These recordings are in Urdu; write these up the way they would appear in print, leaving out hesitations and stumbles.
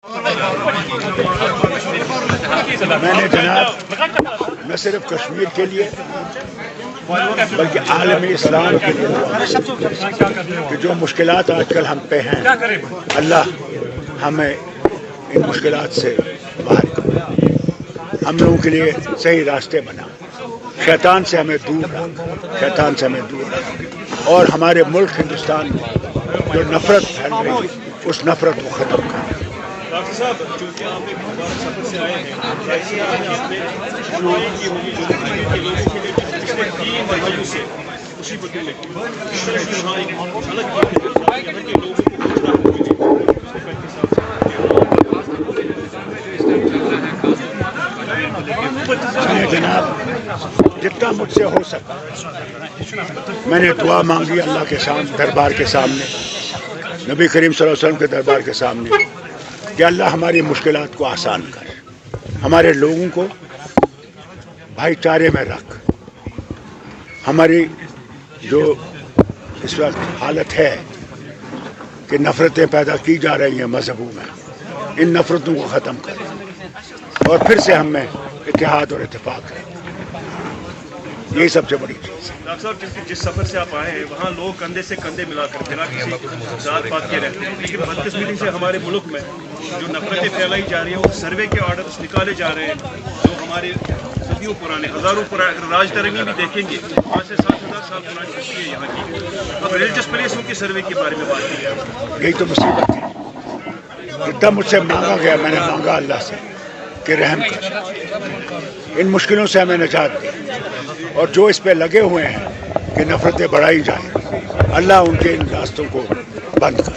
میں نے جناب نہ صرف کشمیر کے لیے بلکہ عالم اسلام کے لیے کہ جو مشکلات آج کل ہم پہ ہیں اللہ ہمیں ان مشکلات سے باہر کرے، ہم لوگوں کے لیے صحیح راستے بنا، شیطان سے ہمیں دور رکھ اور ہمارے ملک ہندوستان میں جو نفرت پھیل رہی ہے اس نفرت کو ختم کرے۔ ڈاکٹر صاحب چونکہ آپ ایک مبارک سفر سے آئے ہیں، کی ہوگی جو کے لوگوں کے لیے پچھلے 3 دہائیوں سے مصیبتوں میں اس طرح کی وہاں ایک الگ کے لوگوں کو جناب جتنا مجھ سے ہو سکا میں نے دعا مانگی اللہ کے سامنے، دربار کے سامنے، نبی کریم صلی اللہ علیہ وسلم کے دربار کے سامنے کہ اللہ ہماری مشکلات کو آسان کر، ہمارے لوگوں کو بھائی چارے میں رکھ، ہماری جو اس وقت حالت ہے کہ نفرتیں پیدا کی جا رہی ہیں مذہبوں میں، ان نفرتوں کو ختم کر اور پھر سے ہم میں اتحاد اور اتفاق ہے، یہی سب سے بڑی چیز ہے۔ ڈاکٹر صاحب جس سفر سے آپ آئے ہیں وہاں لوگ کندھے سے کندھے ملا کر بنا کسی ذات پات کے رہتے ہیں، لیکن بدقسمتی سے ہمارے ملک میں جو نفرتیں پھیلائی جا رہی ہیں وہ سروے کے آرڈرز نکالے جا رہے ہیں جو ہمارے صدیوں پرانے، ہزاروں پرانے، اگر راج ترنگی بھی دیکھیں گے 5 سے 7,000 سال پرانی ہسٹری ہے یہاں کی، اب ریلیجس پلیسوں کے سروے کے بارے میں بات کی جائے۔ یہی تو مصیبت ہے، جتنا مجھ سے مانگا گیا میں نے مانگا اللہ سے کہ رحم کر، ان مشکلوں سے ہمیں نجات دے، اور جو اس پہ لگے ہوئے ہیں کہ نفرتیں بڑھائی جائیں اللہ ان کے ان راستوں کو بند کر۔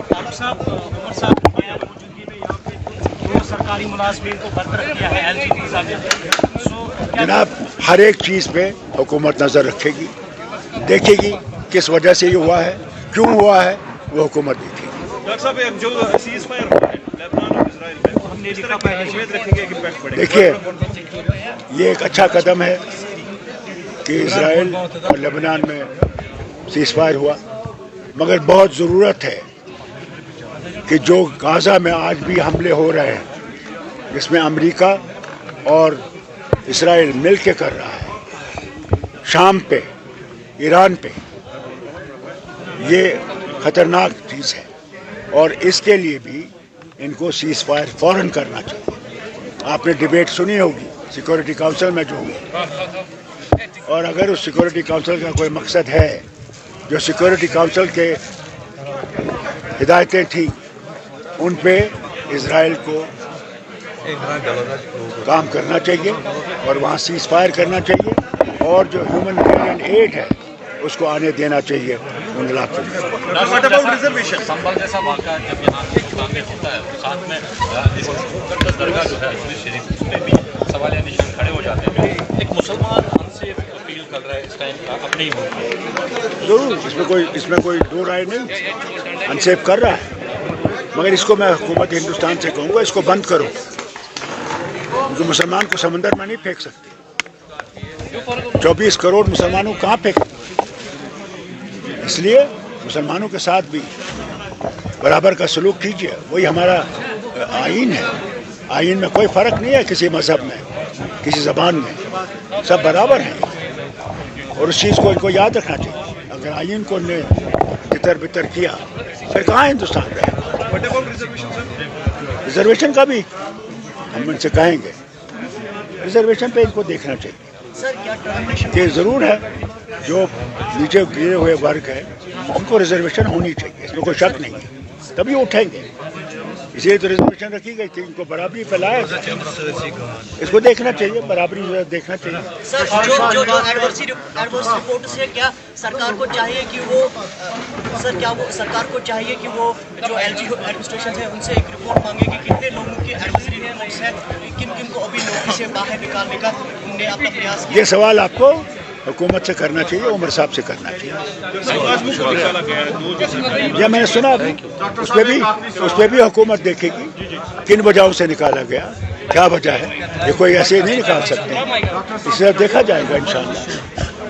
ڈاکٹر صاحب عمر صاحب کی موجودگی میں یہاں پہ 2 سرکاری ملازمین کو برطرف کیا ہے LG ویزا میں۔ جناب ہر ایک چیز پہ حکومت نظر رکھے گی، دیکھے گی کس وجہ سے یہ ہوا ہے، کیوں ہوا ہے، وہ حکومت دیکھے گی۔ ڈاکٹر صاحب ایک جو سیز فائر ہوا ہے لبنان اور اسرائیل میں، ہم نے لکھا ہے امید رکھیں گے کہ امپیکٹ پڑے گا۔ دیکھیے یہ ایک اچھا قدم ہے کہ اسرائیل اور لبنان میں سیز فائر ہوا، مگر بہت ضرورت ہے کہ جو غزہ میں آج بھی حملے ہو رہے ہیں جس میں امریکہ اور اسرائیل مل کے کر رہا ہے، شام پہ، ایران پہ، یہ خطرناک چیز ہے اور اس کے لیے بھی ان کو سیز فائر فوراً کرنا چاہیے۔ آپ نے ڈیبیٹ سنی ہوگی سیکورٹی کونسل میں جو ہوئی، اور اگر اس سیکورٹی کونسل کا کوئی مقصد ہے، جو سیکورٹی کونسل کے ہدایتیں تھیں ان پہ اسرائیل کو کام کرنا چاہیے اور وہاں سیز فائر کرنا چاہیے، اور جو ہیومنٹیرین ایڈ ہے اس کو آنے دینا چاہیے ان علاقوں میں۔ سنبھل جیسا واقعہ جب یہاں تعمیر ہوتا ہے ساتھ میں درگاہ جو ہے شریف اس میں بھی سوالیہ نشان کھڑے ہو جاتے ہیں، ایک مسلمان ہم سے اپیل کر رہا ہے اس ٹائم کا اپنے ہی ملک ضرور اس میں کوئی دو رائے نہیں، انسیف کر رہا ہے، مگر اس کو میں حکومت ہندوستان سے کہوں گا اس کو بند کرو، کیونکہ مسلمان کو سمندر میں نہیں پھینک سکتے، 24 کروڑ مسلمانوں کہاں پھینکیں، اس لیے مسلمانوں کے ساتھ بھی برابر کا سلوک کیجیے، وہی ہمارا آئین ہے، آئین میں کوئی فرق نہیں ہے کسی مذہب میں، کسی زبان میں، سب برابر ہیں، اور اس چیز کو ان کو یاد رکھنا چاہیے۔ اگر آئین کو نے تتر بتر کیا پھر کہاں ہندوستان رہے؟ ریزرویشن کا بھی ہم ان سے کہیں گے، ریزرویشن پہ ان کو دیکھنا چاہیے کہ ضرور ہے جو نیچے گرے ہوئے ورگ ہے ان کو ریزرویشن ہونی چاہیے، اس میں کوئی شک نہیں ہے، تبھی اٹھیں گے، اسی لیے تو ریزرویشن رکھی گئی کہ ان کو برابری پھیلائے، اس کو دیکھنا چاہیے، برابری دیکھنا چاہیے۔ سر جو ایڈورس رپورٹس ہے، کیا سرکار کو چاہیے کہ وہ سرکار کو چاہیے کہ وہ جو LG ایڈمنسٹریشن ہے ان سے ایک رپورٹ مانگے کہ کتنے لوگوں کے ایڈورسری رپورٹس ہیں، کن کو ابھی نوکری سے باہر نکالنے کا انہوں نے اپنا پریاس کیا؟ یہ سوال آپ کو حکومت سے کرنا چاہیے، عمر صاحب سے کرنا چاہیے۔ یہ میں نے سنا اس پہ بھی حکومت دیکھے گی کن وجہوں سے نکالا گیا، کیا وجہ ہے، یہ کوئی ایسے نہیں نکال سکتے، اس سے دیکھا جائے گا انشاءاللہ۔